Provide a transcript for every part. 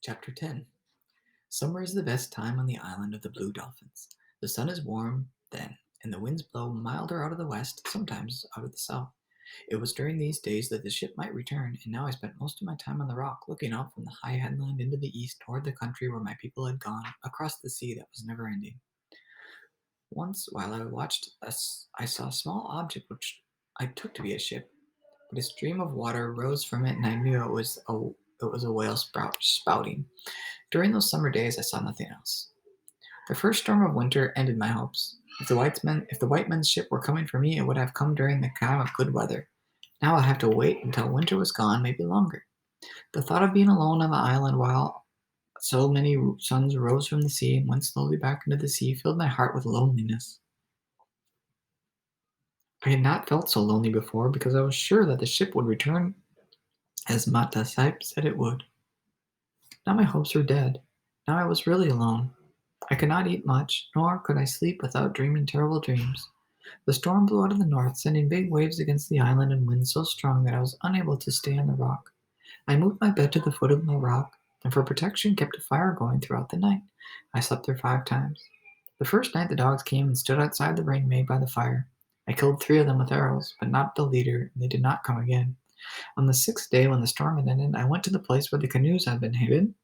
Chapter 10. Summer is the best time on the island of the Blue Dolphins. The sun is warm then, and the winds blow milder out of the west, sometimes out of the south. It was during these days that the ship might return, and now I spent most of my time on the rock, looking out from the high headland into the east toward the country where my people had gone, across the sea that was never ending. Once, while I watched us, I saw a small object which I took to be a ship, but a stream of water rose from it, and I knew it was a whale spouting. During those summer days, I saw nothing else. The first storm of winter ended my hopes. If the white men's ship were coming for me, it would have come during the time of good weather. Now I'd have to wait until winter was gone, maybe longer. The thought of being alone on the island while so many suns rose from the sea and went slowly back into the sea filled my heart with loneliness. I had not felt so lonely before because I was sure that the ship would return as Matasaipe said it would. Now my hopes were dead. Now I was really alone. I could not eat much, nor could I sleep without dreaming terrible dreams. The storm blew out of the north, sending big waves against the island and winds so strong that I was unable to stay on the rock. I moved my bed to the foot of the rock, and for protection kept a fire going throughout the night. I slept there 5 times. The first night the dogs came and stood outside the ring made by the fire. I killed 3 of them with arrows, but not the leader, and they did not come again. On the 6th day, when the storm had ended, I went to the place where the canoes had been hidden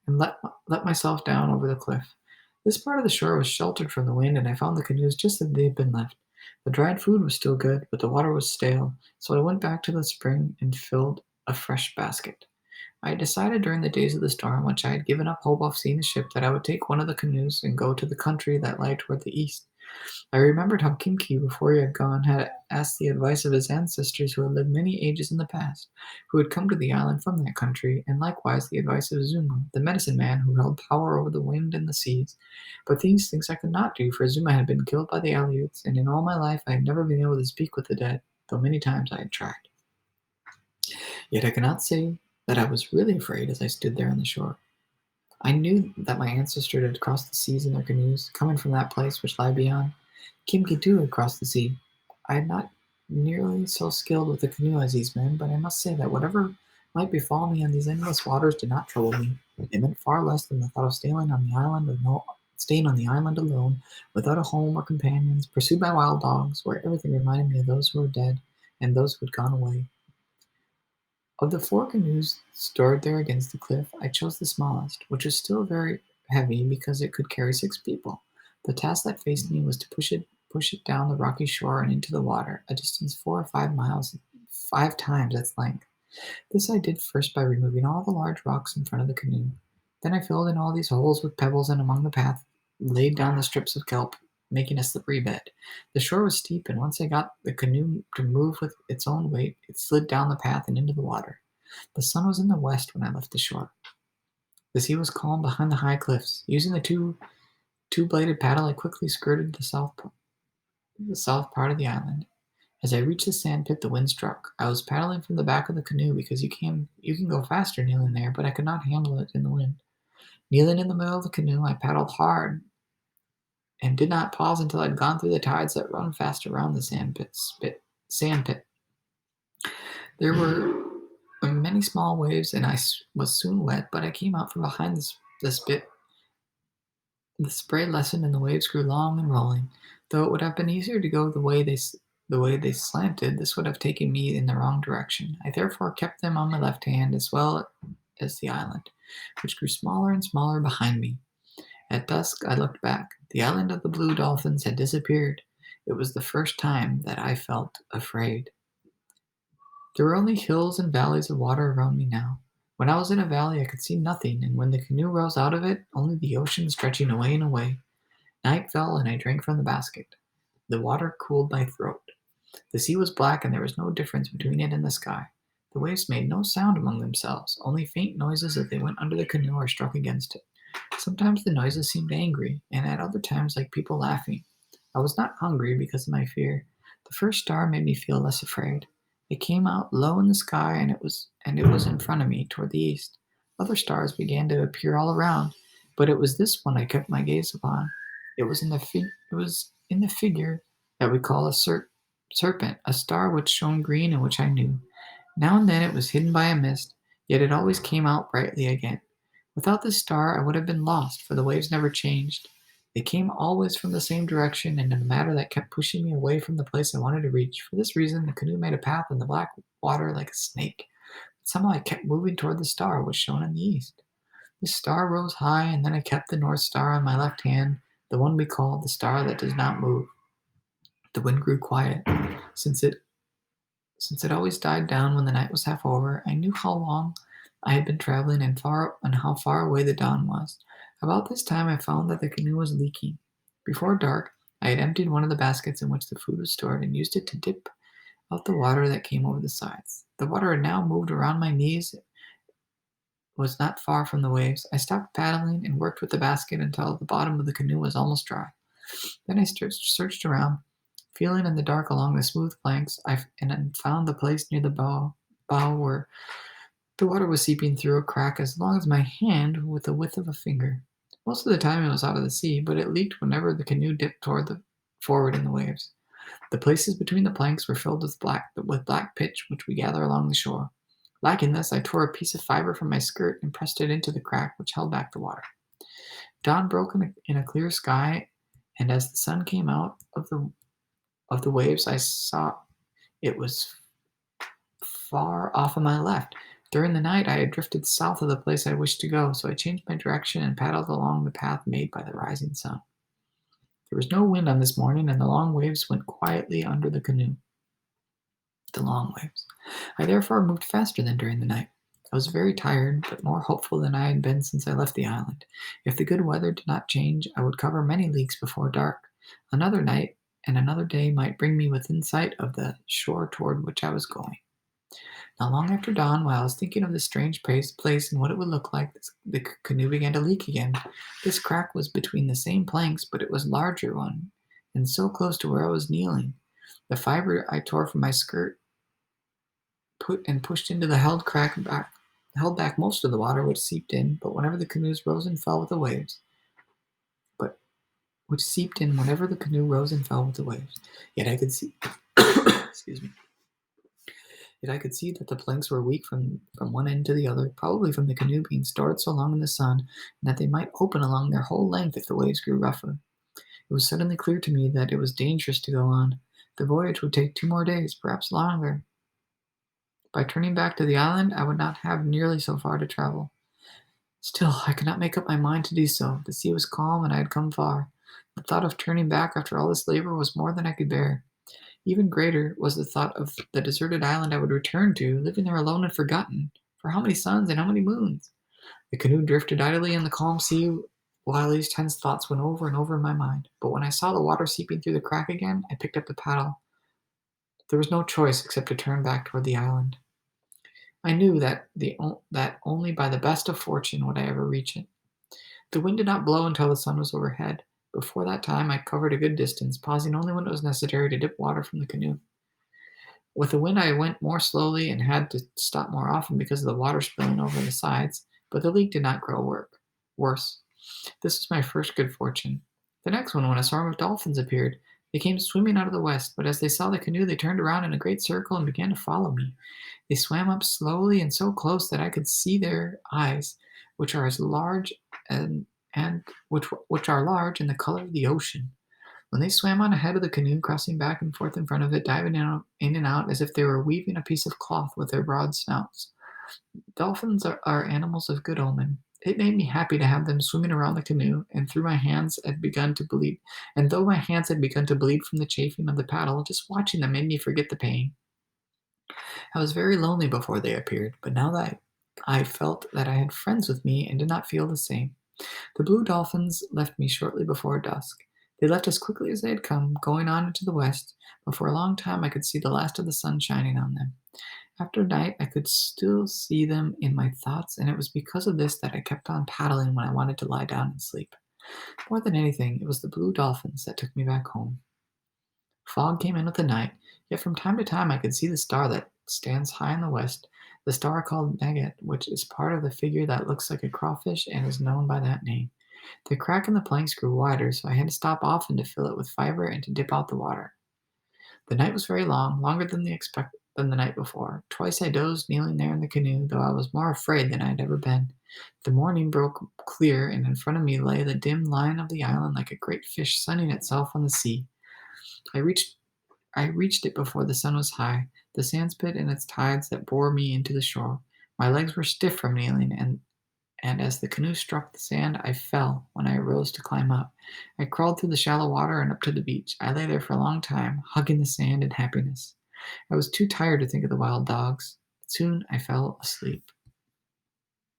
and let myself down over the cliff. This part of the shore was sheltered from the wind, and I found the canoes just as they had been left. The dried food was still good, but the water was stale, so I went back to the spring and filled a fresh basket. I had decided during the days of the storm, which I had given up hope of seeing the ship, that I would take one of the canoes and go to the country that lay toward the east. I remembered how Kimki, before he had gone, had asked the advice of his ancestors who had lived many ages in the past, who had come to the island from that country, and likewise the advice of Zuma, the medicine man who held power over the wind and the seas. But these things I could not do, for Zuma had been killed by the Aleuts, and in all my life I had never been able to speak with the dead, though many times I had tried. Yet I cannot say that I was really afraid as I stood there on the shore. I knew that my ancestors had crossed the seas in their canoes, coming from that place which lay beyond. Kimki too had crossed the sea. I had not nearly so skilled with the canoe as these men, but I must say that whatever might befall me on these endless waters did not trouble me. It meant far less than the thought of staying on the island alone, without a home or companions, pursued by wild dogs, where everything reminded me of those who were dead and those who had gone away. Of the 4 canoes stored there against the cliff, I chose the smallest, which was still very heavy because it could carry 6 people. The task that faced me was to push it down the rocky shore and into the water, a distance 4 or 5 miles, 5 times its length. This I did first by removing all the large rocks in front of the canoe. Then I filled in all these holes with pebbles, and among the path laid down the strips of kelp, making a slippery bed. The shore was steep, and once I got the canoe to move with its own weight, it slid down the path and into the water. The sun was in the west when I left the shore. The sea was calm behind the high cliffs. Using the two-bladed paddle, I quickly skirted the south part of the island. As I reached the sand pit, the wind struck. I was paddling from the back of the canoe because you can go faster kneeling there, but I could not handle it in the wind. Kneeling in the middle of the canoe, I paddled hard and did not pause until I had gone through the tides that run fast around the sand pit. There were many small waves, and I was soon wet, but I came out from behind the spit. The spray lessened, and the waves grew long and rolling. Though it would have been easier to go the way they slanted, this would have taken me in the wrong direction. I therefore kept them on my left hand as well as the island, which grew smaller and smaller behind me. At dusk I looked back. The island of the Blue Dolphins had disappeared. It was the first time that I felt afraid. There were only hills and valleys of water around me now. When I was in a valley, I could see nothing, and when the canoe rose out of it, only the ocean stretching away and away. Night fell, and I drank from the basket. The water cooled my throat. The sea was black, and there was no difference between it and the sky. The waves made no sound among themselves, only faint noises as they went under the canoe or struck against it. Sometimes the noises seemed angry, and at other times like people laughing. I was not hungry because of my fear. The first star made me feel less afraid. It came out low in the sky, and it was in front of me toward the east. Other stars began to appear all around, but it was this one I kept my gaze upon. It was in the figure that we call a serpent, a star which shone green and which I knew. Now and then it was hidden by a mist, Yet it always came out brightly again. Without this star, I would have been lost, for the waves never changed. They came always from the same direction, and in a manner that kept pushing me away from the place I wanted to reach. For this reason, the canoe made a path in the black water like a snake. Somehow I kept moving toward the star which shone in the east. The star rose high, and then I kept the North Star on my left hand, the one we call the star that does not move. The wind grew quiet. Since it since it always died down when the night was half over, I knew how long I had been traveling and how far away the dawn was. About this time I found that the canoe was leaking. Before dark, I had emptied one of the baskets in which the food was stored and used it to dip out the water that came over the sides. The water had now moved around my knees, was not far from the waves. I stopped paddling and worked with the basket until the bottom of the canoe was almost dry. Then I searched around, feeling in the dark along the smooth planks, and found the place near the bow where the water was seeping through a crack as long as my hand with the width of a finger. Most of the time it was out of the sea, but it leaked whenever the canoe dipped forward in the waves. The places between the planks were filled with black pitch, which we gather along the shore. Lacking this, I tore a piece of fiber from my skirt and pressed it into the crack which held back the water. Dawn broke in a clear sky, and as the sun came out of the waves, I saw it was far off on my left. During the night, I had drifted south of the place I wished to go, so I changed my direction and paddled along the path made by the rising sun. There was no wind on this morning, and the long waves went quietly under the canoe. The long waves. I therefore moved faster than during the night. I was very tired, but more hopeful than I had been since I left the island. If the good weather did not change, I would cover many leagues before dark. Another night and another day might bring me within sight of the shore toward which I was going. Not long after dawn, while I was thinking of this strange place and what it would look like, the canoe began to leak again. This crack was between the same planks, but it was a larger one, and so close to where I was kneeling. The fiber I tore from my skirt pushed into the held back most of the water which seeped in, but whenever the canoes rose and fell with the waves, but which seeped in whenever the canoe rose and fell with the waves. Yet I could see, excuse me. Yet I could see that the planks were weak from one end to the other, probably from the canoe being stored so long in the sun, and that they might open along their whole length if the waves grew rougher. It was suddenly clear to me that it was dangerous to go on. The voyage would take 2 more days, perhaps longer. By turning back to the island, I would not have nearly so far to travel. Still, I could not make up my mind to do so. The sea was calm, and I had come far. The thought of turning back after all this labor was more than I could bear. Even greater was the thought of the deserted island I would return to, living there alone and forgotten. For how many suns and how many moons? The canoe drifted idly in the calm sea while these tense thoughts went over and over in my mind. But when I saw the water seeping through the crack again, I picked up the paddle. There was no choice except to turn back toward the island. I knew that only by the best of fortune would I ever reach it. The wind did not blow until the sun was overhead. Before that time, I covered a good distance, pausing only when it was necessary to dip water from the canoe. With the wind, I went more slowly and had to stop more often because of the water spilling over the sides, but the leak did not grow worse. This was my first good fortune. The next one, when a swarm of dolphins appeared, they came swimming out of the west, but as they saw the canoe, they turned around in a great circle and began to follow me. They swam up slowly and so close that I could see their eyes, which are as large and which are large in the color of the ocean. When they swam on ahead of the canoe, crossing back and forth in front of it, diving in and out as if they were weaving a piece of cloth with their broad snouts. Dolphins are animals of good omen. It made me happy to have them swimming around the canoe, and though my hands had begun to bleed from the chafing of the paddle, just watching them made me forget the pain. I was very lonely before they appeared, but now that I felt that I had friends with me and did not feel the same. The blue dolphins left me shortly before dusk. They left as quickly as they had come, going on into the west, but for a long time I could see the last of the sun shining on them. After night, I could still see them in my thoughts, and it was because of this that I kept on paddling when I wanted to lie down and sleep. More than anything, it was the blue dolphins that took me back home. Fog came in with the night, yet from time to time I could see the star that stands high in the west, the star called Negat, which is part of the figure that looks like a crawfish and is known by that name. The crack in the planks grew wider, so I had to stop often to fill it with fiber and to dip out the water. The night was very long, longer than than the night before. Twice I dozed kneeling there in the canoe, though I was more afraid than I had ever been. The morning broke clear, and in front of me lay the dim line of the island like a great fish sunning itself on the sea. I reached I reached it before the sun was high, the sandspit and its tides that bore me into the shore. My legs were stiff from kneeling, and as the canoe struck the sand, I fell when I arose to climb up. I crawled through the shallow water and up to the beach. I lay there for a long time, hugging the sand in happiness. I was too tired to think of the wild dogs. Soon I fell asleep.